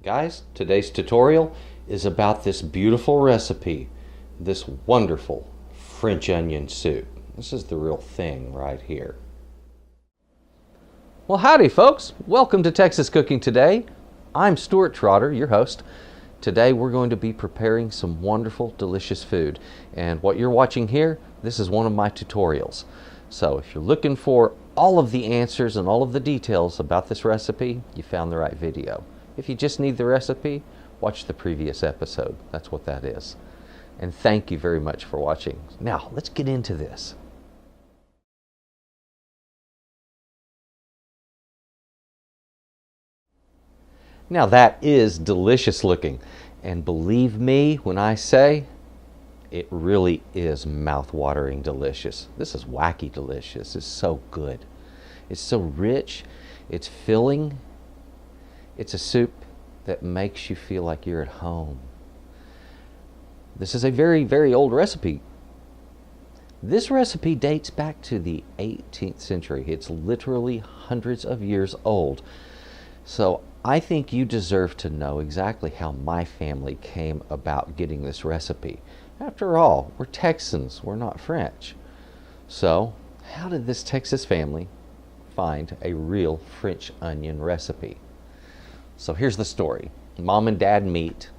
Guys, today's tutorial is about this beautiful recipe, this wonderful French onion soup. This is the real thing right here. Well, howdy folks. Welcome to Texas Cooking Today. I'm S.A.Trotter, your host. Today we're going to be preparing some wonderful, delicious food. And what you're watching here, this is one of my tutorials. So if you're looking for all of the answers and all of the details about this recipe, you found the right video. If you just need the recipe, watch the previous episode. That's what that is. And thank you very much for watching. Now, let's get into this. Now that is delicious looking. And believe me when I say, it really is mouth-watering delicious. This is wacky delicious. It's so good. It's so rich. It's filling. It's a soup that makes you feel like you're at home. This is a very, very old recipe. This recipe dates back to the 18th century. It's literally hundreds of years old. So I think you deserve to know exactly how my family came about getting this recipe. After all, we're Texans, we're not French. So how did this Texas family find a real French onion recipe? So here's the story. Mom and Dad meet.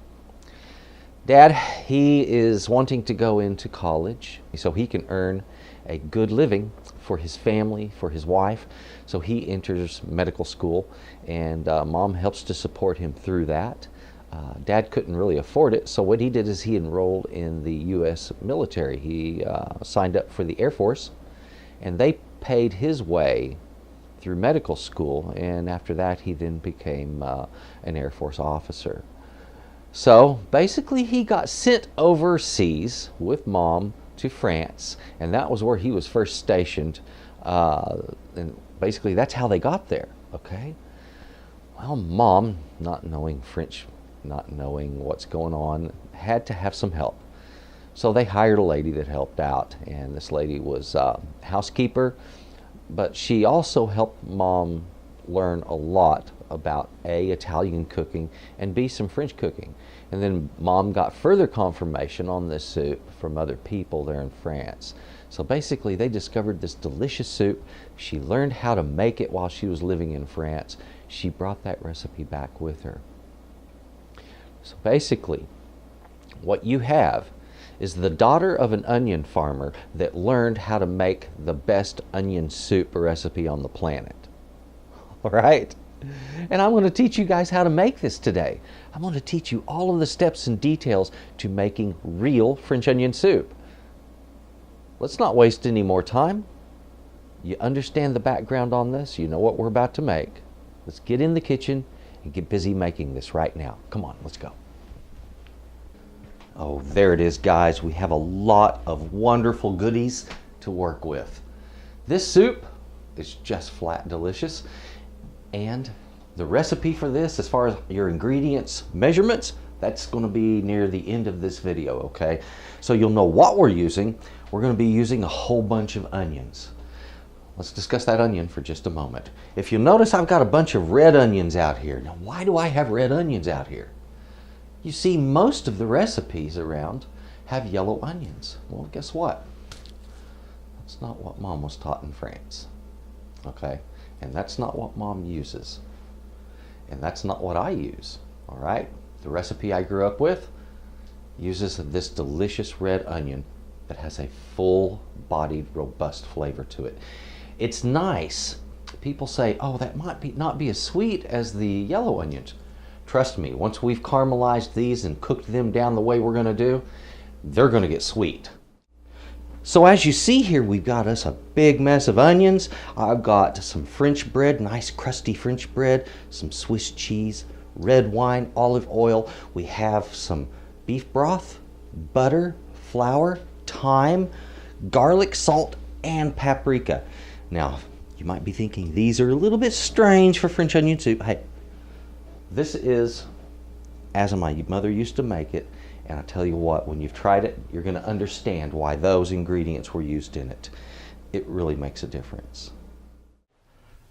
Dad, he is wanting to go into college so he can earn a good living for his family, for his wife. So he enters medical school, and Mom helps to support him through that. Dad couldn't really afford it, so what he did is he enrolled in the U.S. military. He signed up for the Air Force, and they paid his way through medical school, and after that he then became an Air Force officer. So basically he got sent overseas with Mom to France, and that was where he was first stationed, and basically that's how they got there. Okay, well, Mom, not knowing French, not knowing what's going on, had to have some help. So they hired a lady that helped out, and this lady was a housekeeper, but she also helped Mom learn a lot about A, Italian cooking, and B, some French cooking. And then Mom got further confirmation on this soup from other people there in France. So basically they discovered this delicious soup. She learned how to make it while she was living in France. She brought that recipe back with her. So basically what you have is the daughter of an onion farmer that learned how to make the best onion soup recipe on the planet. All right? And I'm going to teach you guys how to make this today. I'm going to teach you all of the steps and details to making real French onion soup. Let's not waste any more time. You understand the background on this. You know what we're about to make. Let's get in the kitchen and get busy making this right now. Come on, let's go. Oh, there it is, guys. We have a lot of wonderful goodies to work with. This soup is just flat delicious. And the recipe for this, as far as your ingredients, measurements, that's going to be near the end of this video, okay? So you'll know what we're using. We're going to be using a whole bunch of onions. Let's discuss that onion for just a moment. If you notice, I've got a bunch of red onions out here. Now, why do I have red onions out here? You see, most of the recipes around have yellow onions. Well, guess what? That's not what Mom was taught in France, okay? And that's not what Mom uses. And that's not what I use, all right? The recipe I grew up with uses this delicious red onion that has a full-bodied, robust flavor to it. It's nice. People say, oh, that might not be as sweet as the yellow onions. Trust me, once we've caramelized these and cooked them down the way we're going to do, they're going to get sweet. So as you see here, we've got us a big mess of onions. I've got some French bread, nice crusty French bread, some Swiss cheese, red wine, olive oil. We have some beef broth, butter, flour, thyme, garlic, salt, and paprika. Now, you might be thinking these are a little bit strange for French onion soup. Hey, this is as my mother used to make it. And I tell you what, when you've tried it, you're going to understand why those ingredients were used in it. It really makes a difference.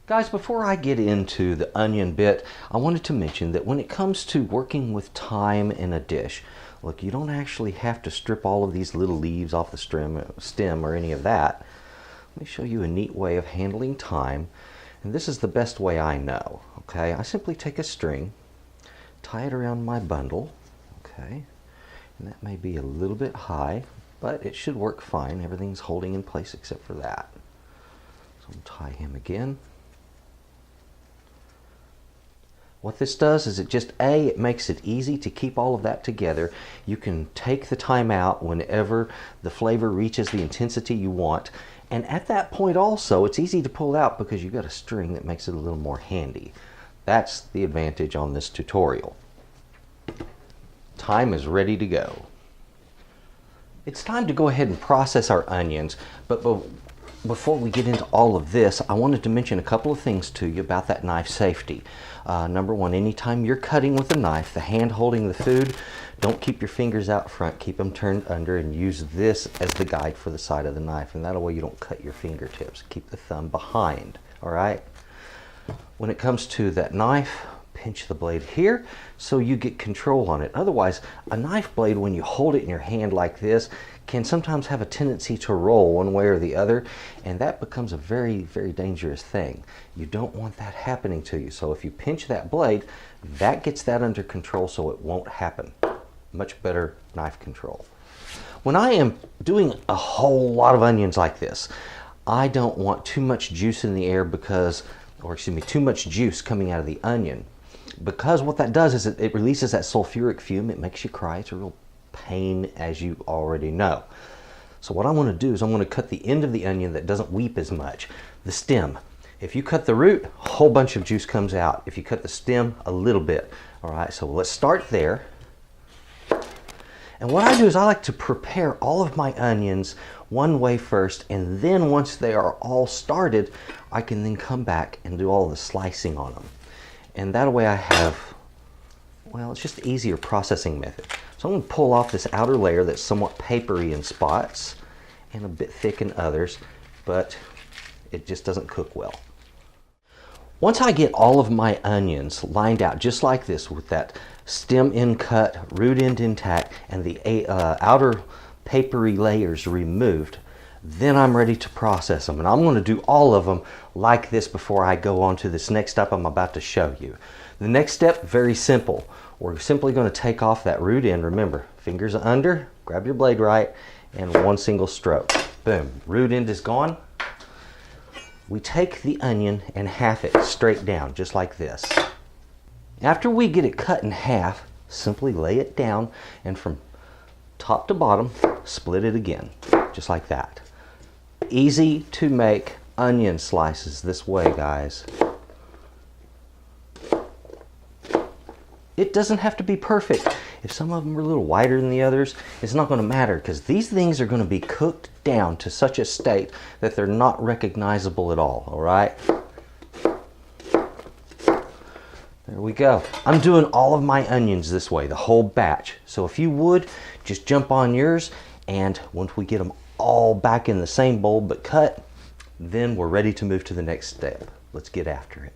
Guys, before I get into the onion bit, I wanted to mention that when it comes to working with thyme in a dish, look, you don't actually have to strip all of these little leaves off the stem or any of that. Let me show you a neat way of handling thyme, and this is the best way I know. Okay, I simply take a string, tie it around my bundle, okay, and that may be a little bit high, but it should work fine. Everything's holding in place except for that. So I'll tie him again. What this does is it makes it easy to keep all of that together. You can take the thyme out whenever the flavor reaches the intensity you want. And at that point also, it's easy to pull out because you've got a string that makes it a little more handy. That's the advantage on this tutorial. Thyme is ready to go. It's time to go ahead and process our onions, but before we get into all of this, I wanted to mention a couple of things to you about that knife safety. Number one, anytime you're cutting with a knife, the hand holding the food, don't keep your fingers out front, keep them turned under, and use this as the guide for the side of the knife, and that way you don't cut your fingertips. Keep the thumb behind, all right? When it comes to that knife, pinch the blade here so you get control on it. Otherwise, a knife blade, when you hold it in your hand like this, can sometimes have a tendency to roll one way or the other, and that becomes a very, very dangerous thing. You don't want that happening to you. So if you pinch that blade, that gets that under control so it won't happen. Much better knife control. When I am doing a whole lot of onions like this, I don't want too much juice in the air too much juice coming out of the onion. Because what that does is it releases that sulfuric fume. It makes you cry. It's a real pain, as you already know. So what I want to do is I'm going to cut the end of the onion that doesn't weep as much, the stem. If you cut the root, a whole bunch of juice comes out. If you cut the stem, a little bit. All right, so let's start there. And what I do is I like to prepare all of my onions one way first, and then once they are all started, I can then come back and do all the slicing on them. And that way I have, well, it's just an easier processing method. So I'm going to pull off this outer layer that's somewhat papery in spots and a bit thick in others, but it just doesn't cook well. Once I get all of my onions lined out just like this with that stem end cut, root end intact, and the outer papery layers removed, then I'm ready to process them. And I'm going to do all of them like this before I go on to this next step I'm about to show you. The next step, very simple. We're simply going to take off that root end. Remember, fingers under, grab your blade right, and one single stroke. Boom, root end is gone. We take the onion and half it straight down, just like this. After we get it cut in half, simply lay it down and from top to bottom, split it again, just like that. Easy to make onion slices this way, guys. It doesn't have to be perfect. If some of them are a little wider than the others, it's not going to matter because these things are going to be cooked down to such a state that they're not recognizable at all right? There we go. I'm doing all of my onions this way, the whole batch. So if you would, just jump on yours, and once we get them all back in the same bowl but cut, then we're ready to move to the next step. Let's get after it.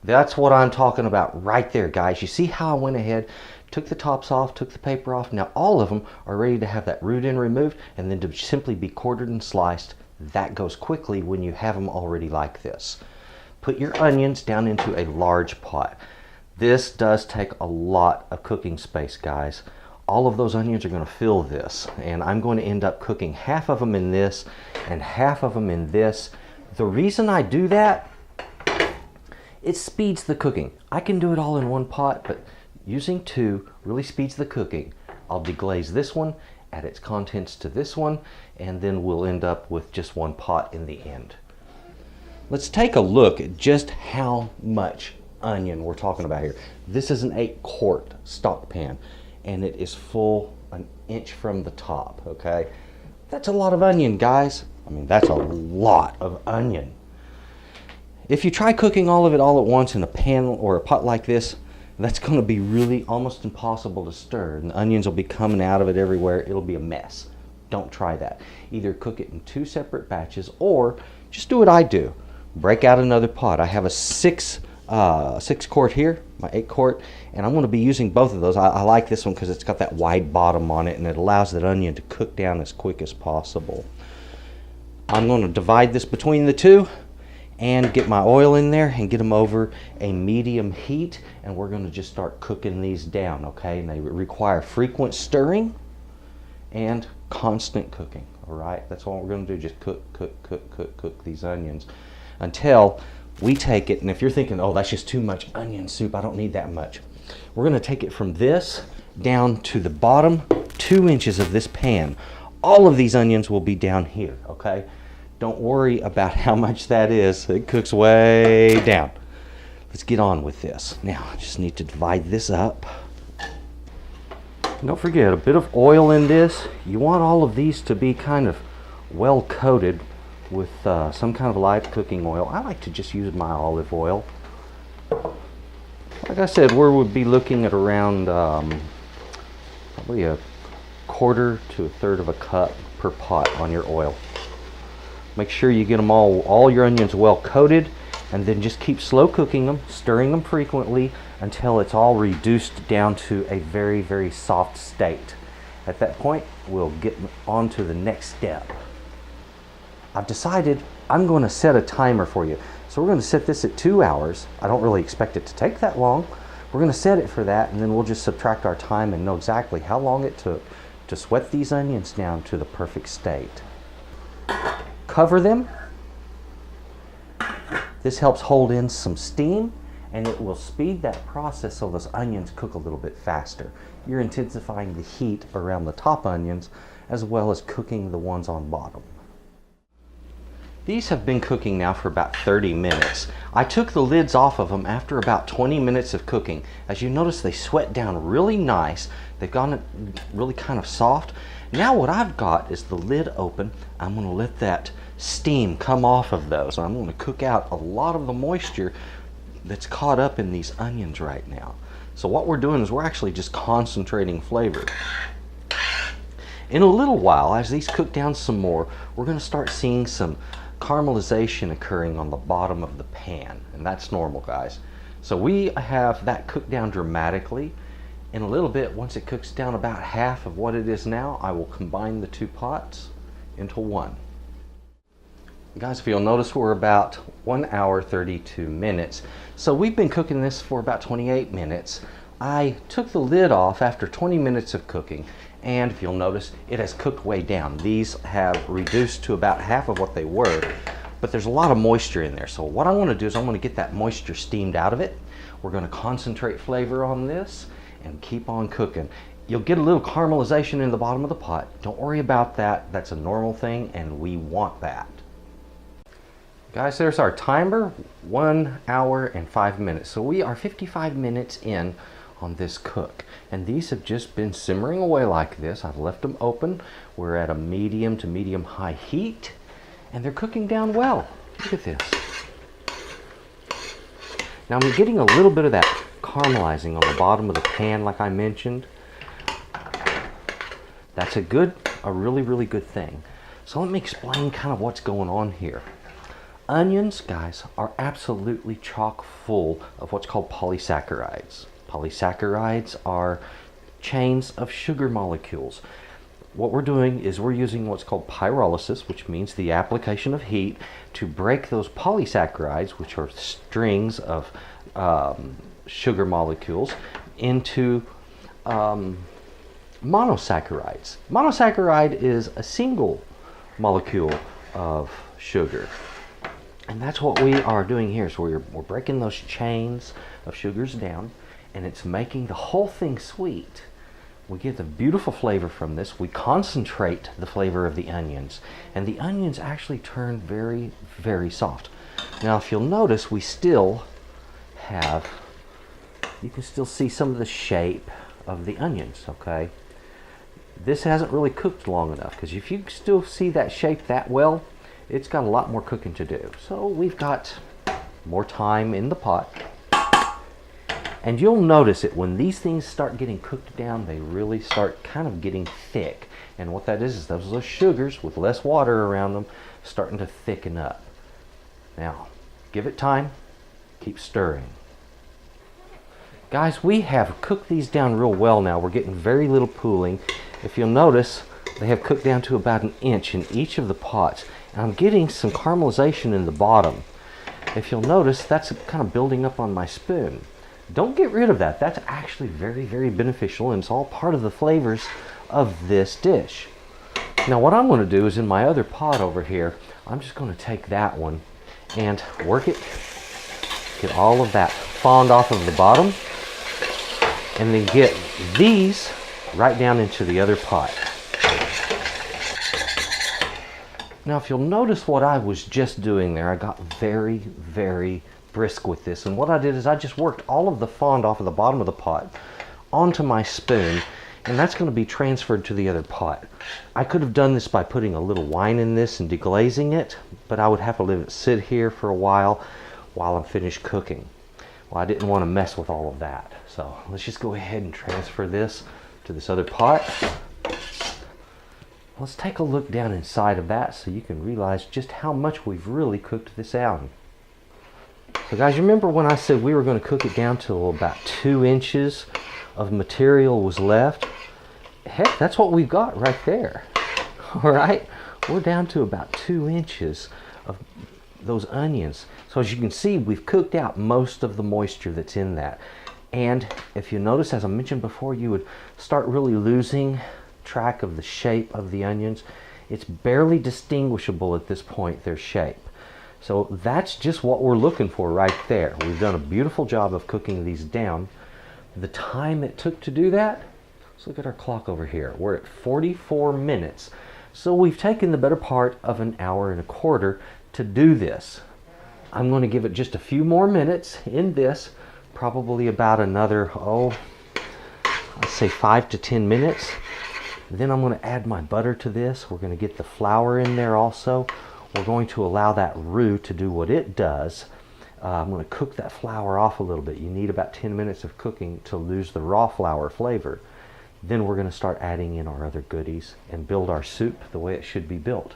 That's what I'm talking about right there, guys. You see how I went ahead, took the tops off, took the paper off. Now all of them are ready to have that root end removed and then to simply be quartered and sliced. That goes quickly when you have them already like this. Put your onions down into a large pot. This does take a lot of cooking space, guys. All of those onions are going to fill this, and I'm going to end up cooking half of them in this and half of them in this. The reason I do that, it speeds the cooking. I can do it all in one pot, but using two really speeds the cooking. I'll deglaze this one, add its contents to this one, and then we'll end up with just one pot in the end. Let's take a look at just how much onion we're talking about here. This is an 8-quart stock pan, and it is full an inch from the top, okay? That's a lot of onion, guys. I mean, that's a lot of onion. If you try cooking all of it all at once in a pan or a pot like this, that's going to be really almost impossible to stir, and the onions will be coming out of it everywhere. It'll be a mess. Don't try that. Either cook it in 2 separate batches, or just do what I do. break out another pot. I have a 6 quart here, my 8 quart, and I'm going to be using both of those. I like this one because it's got that wide bottom on it and it allows that onion to cook down as quick as possible. I'm going to divide this between the two and get my oil in there and get them over a medium heat, and we're going to just start cooking these down, okay? And they require frequent stirring and constant cooking, all right? That's what we're going to do, just cook these onions until we take it. And if you're thinking, oh, that's just too much onion soup, I don't need that much, we're going to take it from this down to the bottom 2 inches of this pan. All of these onions will be down here, okay? Don't worry about how much that is. It cooks way down. Let's get on with this. Now, I just need to divide this up. Don't forget, a bit of oil in this. You want all of these to be kind of well coated with some kind of light cooking oil. I like to just use my olive oil. Like I said, we would be looking at around probably a 1/4 to 1/3 of a cup per pot on your oil. Make sure you get them all your onions well coated, and then just keep slow cooking them, stirring them frequently until it's all reduced down to a very, very soft state. At that point, we'll get on to the next step. I've decided I'm going to set a timer for you. So we're going to set this at 2 hours. I don't really expect it to take that long. We're going to set it for that, and then we'll just subtract our time and know exactly how long it took to sweat these onions down to the perfect state. Cover them. This helps hold in some steam, and it will speed that process so those onions cook a little bit faster. You're intensifying the heat around the top onions as well as cooking the ones on bottom. These have been cooking now for about 30 minutes. I took the lids off of them after about 20 minutes of cooking. As you notice, they sweat down really nice. They've gotten really kind of soft. Now what I've got is the lid open. I'm going to let that steam come off of those. I'm going to cook out a lot of the moisture that's caught up in these onions right now. So what we're doing is we're actually just concentrating flavor. In a little while, as these cook down some more, we're going to start seeing some caramelization occurring on the bottom of the pan, and that's normal, guys. So we have that cooked down dramatically. In a little bit, once it cooks down about half of what it is now, I will combine the 2 pots into one. Guys, if you'll notice, we're about 1 hour 32 minutes. So we've been cooking this for about 28 minutes. I took the lid off after 20 minutes of cooking, and if you'll notice, it has cooked way down. These have reduced to about half of what they were, but there's a lot of moisture in there. So what I want to do is I'm going to get that moisture steamed out of it. We're going to concentrate flavor on this and keep on cooking. You'll get a little caramelization in the bottom of the pot. Don't worry about that. That's a normal thing, and we want that. Guys, there's our timer, 1 hour and 5 minutes. So we are 55 minutes in on this cook, and these have just been simmering away like this. I've left them open. We're at a medium to medium high heat, and they're cooking down well. Look at this. Now I'm getting a little bit of that caramelizing on the bottom of the pan, like I mentioned. That's a really, really good thing. So let me explain kind of what's going on here. Onions, guys, are absolutely chock full of what's called polysaccharides. Polysaccharides are chains of sugar molecules. What we're doing is we're using what's called pyrolysis, which means the application of heat, to break those polysaccharides, which are strings of sugar molecules, into monosaccharides. Monosaccharide is a single molecule of sugar. And that's what we are doing here. So we're breaking those chains of sugars down, and it's making the whole thing sweet. We get the beautiful flavor from this. We concentrate the flavor of the onions, and the onions actually turn very, very soft. Now, if you'll notice, we still have, you can still see some of the shape of the onions, okay? This hasn't really cooked long enough, because if you still see that shape that well, it's got a lot more cooking to do. So we've got more time in the pot. And you'll notice it when these things start getting cooked down, they really start kind of getting thick. And what that is those sugars with less water around them starting to thicken up. Now, Give it time. Keep stirring. Guys, we have cooked these down real well now. We're getting very little pooling. If you'll notice, they have cooked down to about 1 inch in each of the pots. And I'm getting some caramelization in the bottom. If you'll notice, that's kind of building up on my spoon. Don't get rid of that. That's actually very, very beneficial, and it's all part of the flavors of this dish. Now what I'm going to do is in my other pot over here, I'm just going to take that one and work it, get all of that fond off of the bottom, and then get these right down into the other pot. Now if you'll notice what I was just doing there, I got very, very brisk with this, and what I did is I just worked all of the fond off of the bottom of the pot onto my spoon, and that's going to be transferred to the other pot. I could have done this by putting a little wine in this and deglazing it, but I would have to let it sit here for a while I'm finished cooking. Well, I didn't want to mess with all of that, so let's just go ahead and transfer this to this other pot. Let's take a look down inside of that so you can realize just how much we've really cooked this out. So guys, you remember when I said we were going to cook it down till about 2 inches of material was left? Heck, that's what we've got right there. All right, we're down to about 2 inches of those onions. So as you can see, we've cooked out most of the moisture that's in that. And if you notice, as I mentioned before, you would start really losing track of the shape of the onions. It's barely distinguishable at this point, their shape. So that's just what we're looking for right there. We've done a beautiful job of cooking these down. The time it took to do that, let's look at our clock over here. We're at 44 minutes. So we've taken the better part of 1.25 hours to do this. I'm going to give it just a few more minutes in this, probably about another, I'd say 5 to 10 minutes. Then I'm going to add my butter to this. We're going to get the flour in there also. We're going to allow that roux to do what it does. I'm going to cook that flour off a little bit. You need about 10 minutes of cooking to lose the raw flour flavor. Then we're going to start adding in our other goodies and build our soup the way it should be built.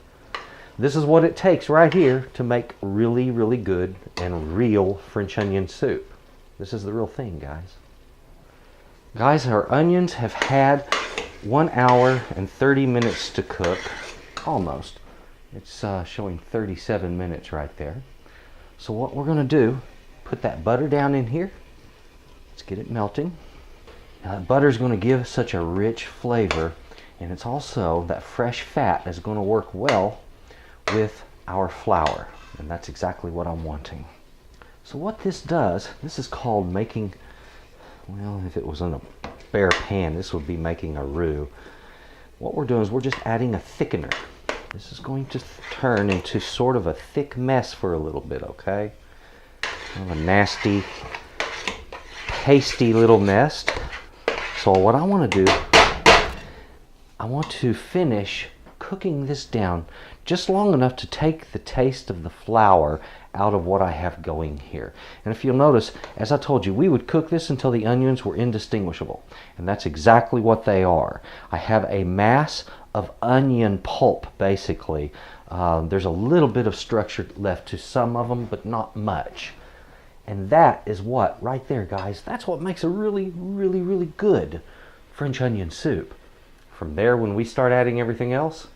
This is what it takes right here to make really, really good and real French onion soup. This is the real thing, guys. Guys, our onions have had 1 hour and 30 minutes to cook, almost. It's showing 37 minutes right there. So what we're going to do, put that butter down in here. Let's get it melting. Now that butter is going to give such a rich flavor, and it's also that fresh fat is going to work well with our flour, and that's exactly what I'm wanting. So what this does, this is called making, well, if it was in a bare pan, this would be making a roux. What we're doing is we're just adding a thickener. This is going to turn into sort of a thick mess for a little bit, okay? Kind of a nasty, pasty little mess. So what I want to do, I want to finish cooking this down just long enough to take the taste of the flour out of what I have going here. And if you'll notice, as I told you, we would cook this until the onions were indistinguishable. And that's exactly what they are. I have a mass of onion pulp, basically. There's a little bit of structure left to some of them, but not much. And that is what, right there, guys, that's what makes a really, really, really good French onion soup. From there, when we start adding everything else,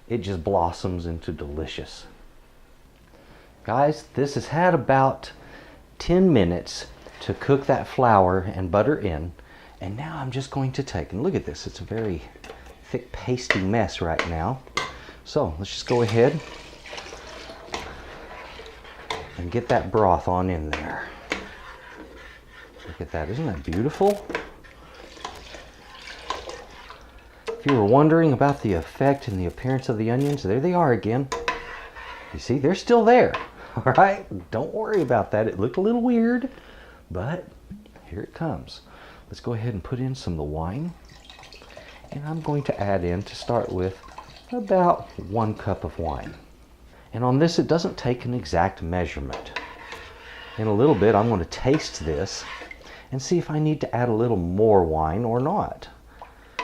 it just blossoms into delicious. Guys, this has had about 10 minutes to cook that flour and butter in. And now I'm just going to take, and look at this, it's a very thick, pasty mess right now. So let's just go ahead and get that broth on in there. Look at that, isn't that beautiful? If you were wondering about the effect and the appearance of the onions, there they are again. You see, they're still there. All right, don't worry about that. It looked a little weird, but here it comes. Let's go ahead and put in some of the wine. And I'm going to add in, to start with, about 1 cup of wine. And on this, it doesn't take an exact measurement. In a little bit, I'm going to taste this and see if I need to add a little more wine or not.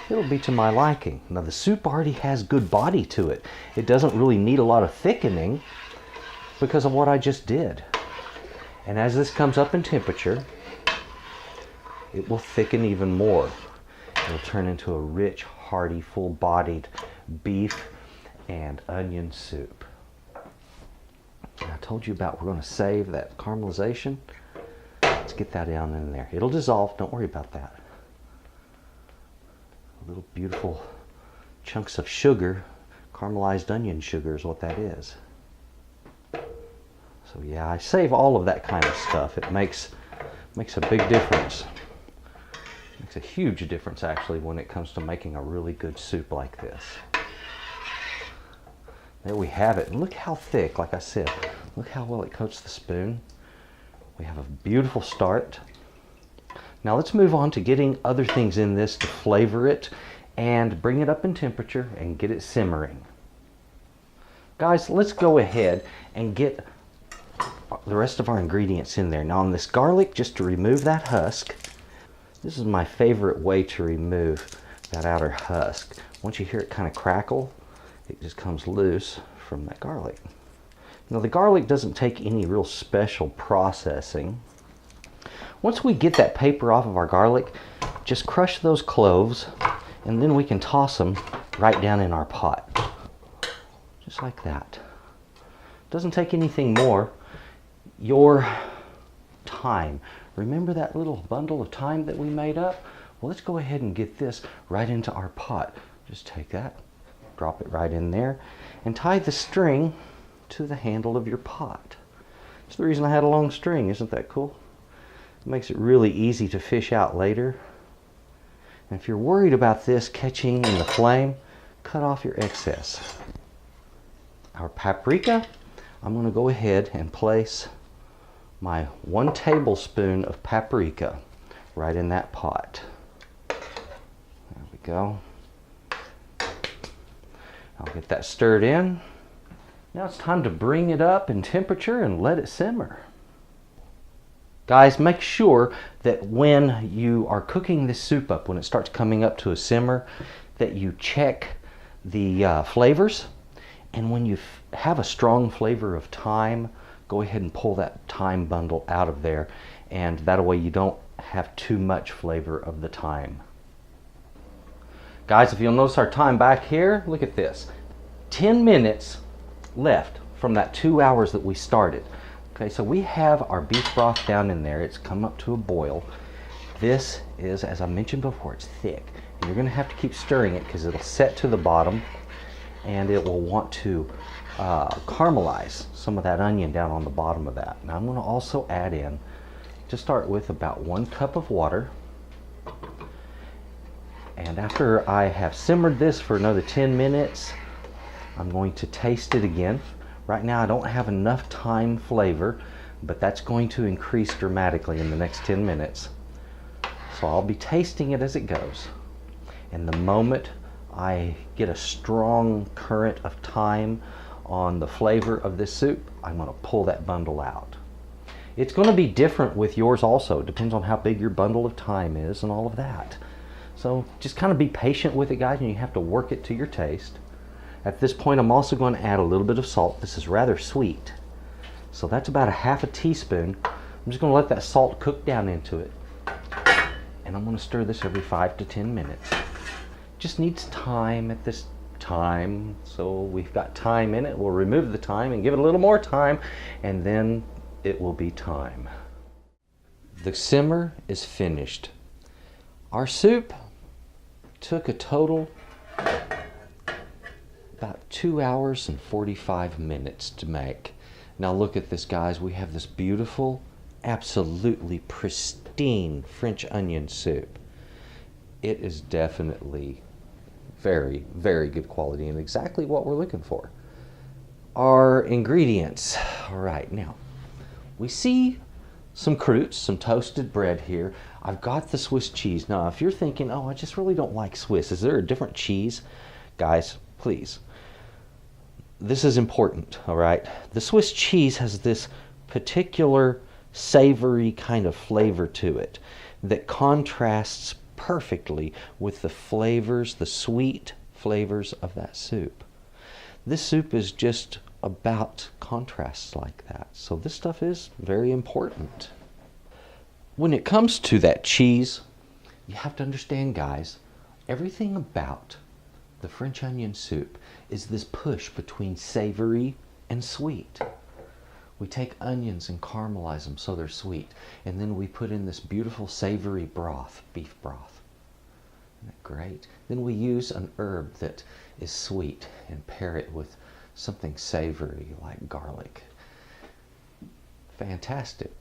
It'll be to my liking. Now, the soup already has good body to it. It doesn't really need a lot of thickening because of what I just did. And as this comes up in temperature, it will thicken even more. It'll turn into a rich, hearty, full-bodied beef and onion soup. And I told you about we're going to save that caramelization. Let's get that down in there. It'll dissolve, don't worry about that. Little beautiful chunks of sugar, caramelized onion sugar is what that is. So yeah, I save all of that kind of stuff. It makes a big difference. Makes a huge difference actually when it comes to making a really good soup like this. There we have it. Look how thick, like I said. Look how well it coats the spoon. We have a beautiful start. Now let's move on to getting other things in this to flavor it and bring it up in temperature and get it simmering. Guys, let's go ahead and get the rest of our ingredients in there. Now on this garlic, just to remove that husk, this is my favorite way to remove that outer husk. Once you hear it kind of crackle, it just comes loose from that garlic. Now the garlic doesn't take any real special processing. Once we get that paper off of our garlic, just crush those cloves and then we can toss them right down in our pot. Just like that. Doesn't take anything more. Your thyme. Remember that little bundle of thyme that we made up? Well, let's go ahead and get this right into our pot. Just take that, drop it right in there, and tie the string to the handle of your pot. That's the reason I had a long string. Isn't that cool? It makes it really easy to fish out later. And if you're worried about this catching in the flame, cut off your excess. Our paprika, I'm going to go ahead and place my 1 tablespoon of paprika right in that pot. There we go. I'll get that stirred in. Now it's time to bring it up in temperature and let it simmer. Guys, make sure that when you are cooking this soup up, when it starts coming up to a simmer, that you check the flavors. And when you have a strong flavor of thyme, go ahead and pull that thyme bundle out of there. And that way you don't have too much flavor of the thyme. Guys, if you'll notice our time back here, look at this. 10 minutes left from that 2 hours that we started. Okay, so we have our beef broth down in there. It's come up to a boil. This is, as I mentioned before, it's thick. And you're gonna have to keep stirring it because it'll set to the bottom and it will want to caramelize some of that onion down on the bottom of that. Now I'm gonna also add in, to start with, about 1 cup of water. And after I have simmered this for another 10 minutes, I'm going to taste it again. Right now I don't have enough thyme flavor, but that's going to increase dramatically in the next 10 minutes. So I'll be tasting it as it goes. And the moment I get a strong current of thyme on the flavor of this soup, I'm going to pull that bundle out. It's going to be different with yours also. It depends on how big your bundle of thyme is and all of that. So just kind of be patient with it, guys, and you have to work it to your taste. At this point, I'm also going to add a little bit of salt. This is rather sweet. So that's about a half a teaspoon. I'm just going to let that salt cook down into it. And I'm going to stir this every 5 to 10 minutes. Just needs time at this time. So we've got thyme in it. We'll remove the thyme and give it a little more time, and then it will be time. The simmer is finished. Our soup took a total about 2 hours and 45 minutes to make. Now look at this, guys. We have this beautiful, absolutely pristine French onion soup. It is definitely very, very good quality and exactly what we're looking for. Our ingredients. All right, now we see some croûtes, some toasted bread here. I've got the Swiss cheese. Now, if you're thinking, oh, I just really don't like Swiss, is there a different cheese? Guys, please. This is important, all right? The Swiss cheese has this particular savory kind of flavor to it that contrasts perfectly with the flavors, the sweet flavors of that soup. This soup is just about contrasts like that. So this stuff is very important. When it comes to that cheese, you have to understand, guys, everything about the French onion soup is this push between savory and sweet. We take onions and caramelize them so they're sweet, and then we put in this beautiful savory broth, beef broth. Isn't that great? Then we use an herb that is sweet and pair it with something savory like garlic. Fantastic.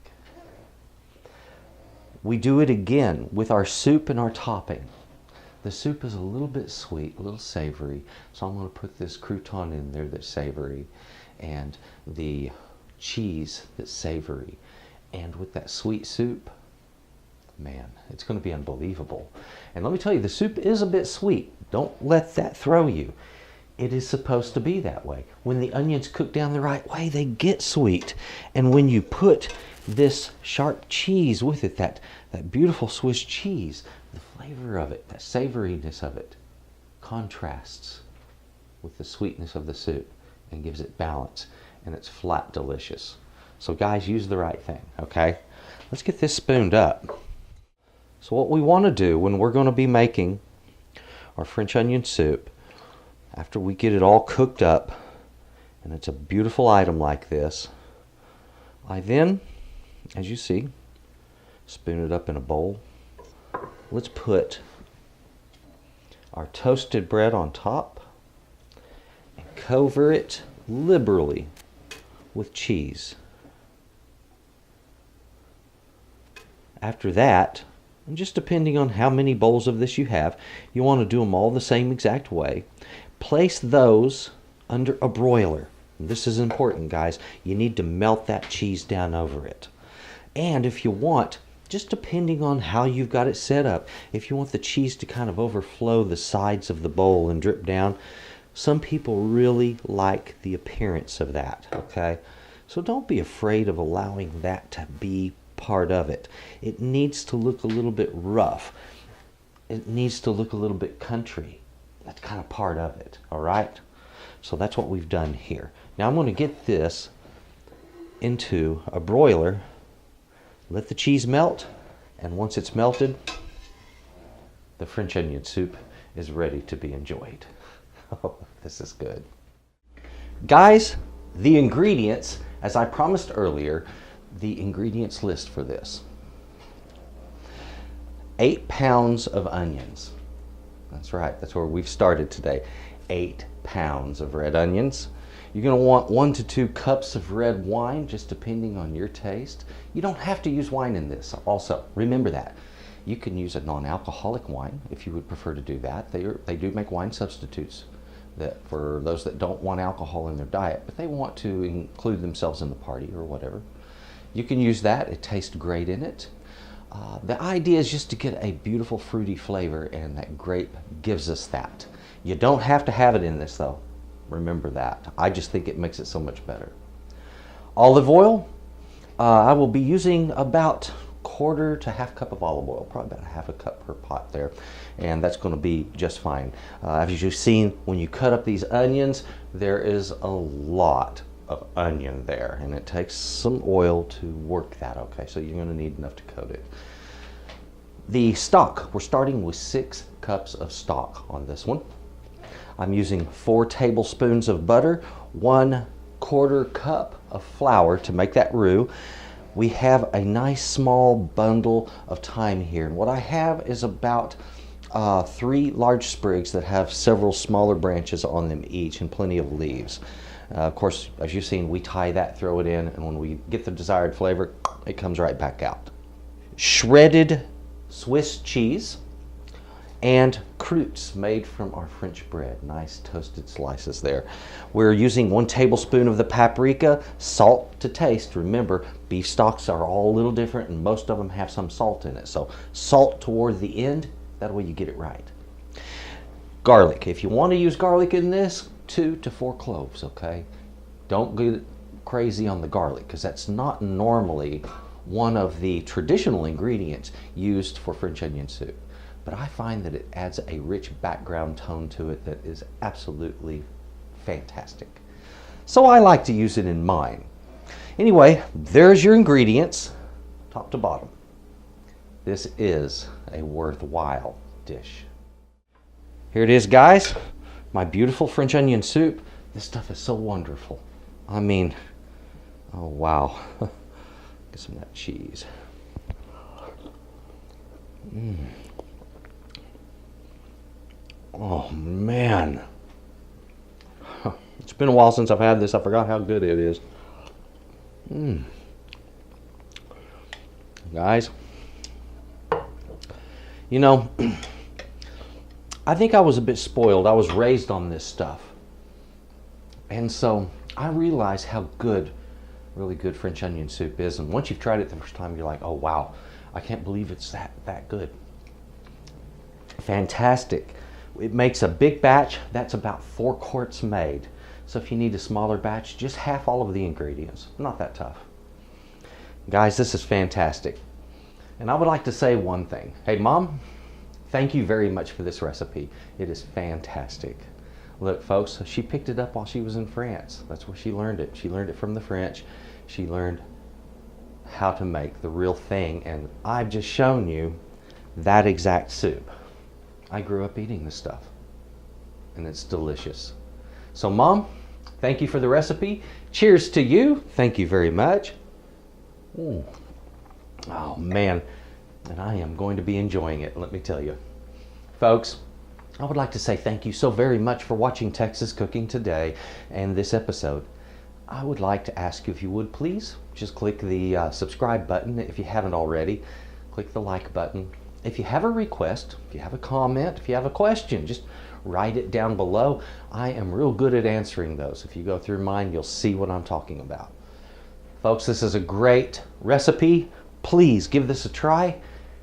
We do it again with our soup and our topping. The soup is a little bit sweet, a little savory, so I'm going to put this crouton in there that's savory, and the cheese that's savory. And with that sweet soup, man, it's going to be unbelievable. And let me tell you, the soup is a bit sweet. Don't let that throw you. It is supposed to be that way. When the onions cook down the right way, they get sweet. And when you put this sharp cheese with it, that beautiful Swiss cheese, the flavor of it, that savoriness of it, contrasts with the sweetness of the soup and gives it balance. And it's flat delicious. So guys, use the right thing, okay? Let's get this spooned up. So what we want to do when we're going to be making our French onion soup, after we get it all cooked up, and it's a beautiful item like this, I then, as you see, spoon it up in a bowl. Let's put our toasted bread on top and cover it liberally with cheese. After that, and just depending on how many bowls of this you have, you want to do them all the same exact way. Place those under a broiler. And this is important, guys. You need to melt that cheese down over it. And if you want, just depending on how you've got it set up, if you want the cheese to kind of overflow the sides of the bowl and drip down, some people really like the appearance of that, okay? So don't be afraid of allowing that to be part of it. It needs to look a little bit rough. It needs to look a little bit country. That's kind of part of it, all right? So that's what we've done here. Now I'm going to get this into a broiler, let the cheese melt, and once it's melted, the French onion soup is ready to be enjoyed. Oh, this is good. Guys, the ingredients, as I promised earlier, the ingredients list for this. 8 pounds of onions. That's right, that's where we've started today. 8 pounds of red onions. You're going to want 1 to 2 cups of red wine, just depending on your taste. You don't have to use wine in this. Also, remember that. You can use a non-alcoholic wine if you would prefer to do that. They do make wine substitutes that for those that don't want alcohol in their diet, but they want to include themselves in the party or whatever. You can use that. It tastes great in it. The idea is just to get a beautiful fruity flavor, and that grape gives us that. You don't have to have it in this though. Remember that. I just think it makes it so much better. Olive oil. I will be using about 1/4 to 1/2 cup of olive oil, probably about 1/2 cup per pot there, and that's going to be just fine. As you've seen, when you cut up these onions, there is a lot of onion there, and it takes some oil to work that, okay? So you're going to need enough to coat it. The stock, we're starting with 6 cups of stock on this one. I'm using 4 tablespoons of butter, 1/4 cup of flour to make that roux. We have a nice small bundle of thyme here, and what I have is about 3 large sprigs that have several smaller branches on them each and plenty of leaves. Of course, as you've seen, we tie that, throw it in, and when we get the desired flavor, it comes right back out. Shredded Swiss cheese and croûtes made from our French bread. Nice toasted slices there. We're using 1 tablespoon of the paprika, salt to taste. Remember, beef stocks are all a little different, and most of them have some salt in it. So salt toward the end, that way you get it right. Garlic. If you want to use garlic in this, 2 to 4 cloves, okay? Don't get crazy on the garlic, because that's not normally one of the traditional ingredients used for French onion soup. But I find that it adds a rich background tone to it that is absolutely fantastic. So I like to use it in mine. Anyway, there's your ingredients, top to bottom. This is a worthwhile dish. Here it is, guys. My beautiful French onion soup. This stuff is so wonderful. I mean, oh wow. Get some of that cheese. Oh man. It's been a while since I've had this. I forgot how good it is. Guys, you know, I think I was a bit spoiled. I was raised on this stuff. And so I realized how good, really good French onion soup is. And once you've tried it the first time, you're like, oh wow, I can't believe it's that good. Fantastic. It makes a big batch. That's about 4 quarts made. So if you need a smaller batch, just half all of the ingredients. Not that tough. Guys, this is fantastic. And I would like to say one thing. Hey, Mom, thank you very much for this recipe. It is fantastic. Look, folks, she picked it up while she was in France. That's where she learned it. She learned it from the French. She learned how to make the real thing. And I've just shown you that exact soup. I grew up eating this stuff. And it's delicious. So, Mom, thank you for the recipe. Cheers to you. Thank you very much. Oh man, and I am going to be enjoying it, let me tell you. Folks, I would like to say thank you so very much for watching Texas Cooking Today and this episode. I would like to ask you if you would please just click the subscribe button if you haven't already. Click the like button. If you have a request, if you have a comment, if you have a question, just write it down below. I am real good at answering those. If you go through mine, you'll see what I'm talking about. Folks, this is a great recipe. Please give this a try,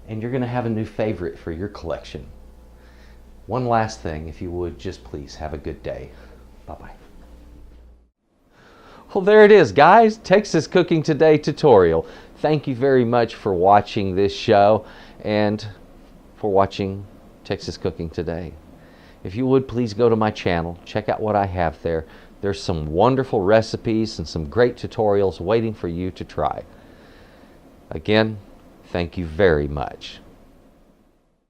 and you're going to have a new favorite for your collection. One last thing, if you would, just please have a good day. Bye-bye. Well, there it is, guys. Texas Cooking Today tutorial. Thank you very much for watching this show and for watching Texas Cooking Today. If you would, please go to my channel. Check out what I have there. There's some wonderful recipes and some great tutorials waiting for you to try. Again, thank you very much.